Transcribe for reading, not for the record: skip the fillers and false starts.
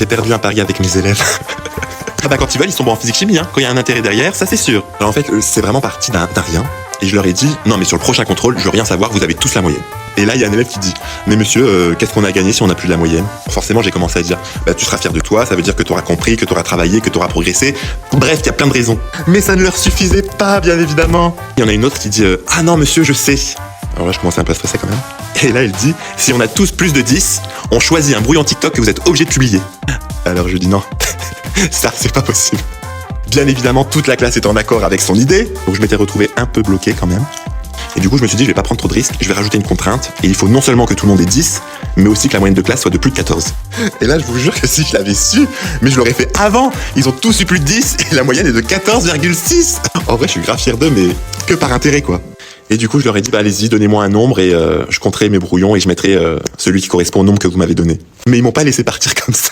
j'ai perdu un pari avec mes élèves. Ah bah quand ils veulent, ils sont bons en physique-chimie, hein. Quand il y a un intérêt derrière, ça c'est sûr. Alors en fait, c'est vraiment parti d'un rien. Et je leur ai dit, non mais sur le prochain contrôle, je veux rien savoir, vous avez tous la moyenne. Et là, il y a un élève qui dit, mais monsieur, qu'est-ce qu'on a gagné si on n'a plus de la moyenne? Forcément, j'ai commencé à dire, bah tu seras fier de toi, ça veut dire que tu auras compris, que tu auras travaillé, que tu auras progressé. Bref, il y a plein de raisons. Mais ça ne leur suffisait pas, bien évidemment. Il y en a une autre qui dit, ah non monsieur, je sais. Alors là, je commençais un peu à stresser quand même. Et là, elle dit, si on a tous plus de 10, on choisit un brouillon TikTok que vous êtes obligé de publier. Alors je dis non, ça c'est pas possible. Bien évidemment, toute la classe était en accord avec son idée, donc je m'étais retrouvé un peu bloqué quand même. Et du coup, je me suis dit, je vais pas prendre trop de risques, je vais rajouter une contrainte, et il faut non seulement que tout le monde ait 10, mais aussi que la moyenne de classe soit de plus de 14. Et là, je vous jure que si je l'avais su, mais je l'aurais fait avant. Ils ont tous eu plus de 10, et la moyenne est de 14,6. En vrai, je suis grave fier d'eux, mais que par intérêt, quoi. Et du coup, je leur ai dit, bah allez-y, donnez-moi un nombre, et je compterai mes brouillons, et je mettrai celui qui correspond au nombre que vous m'avez donné. Mais ils m'ont pas laissé partir comme ça.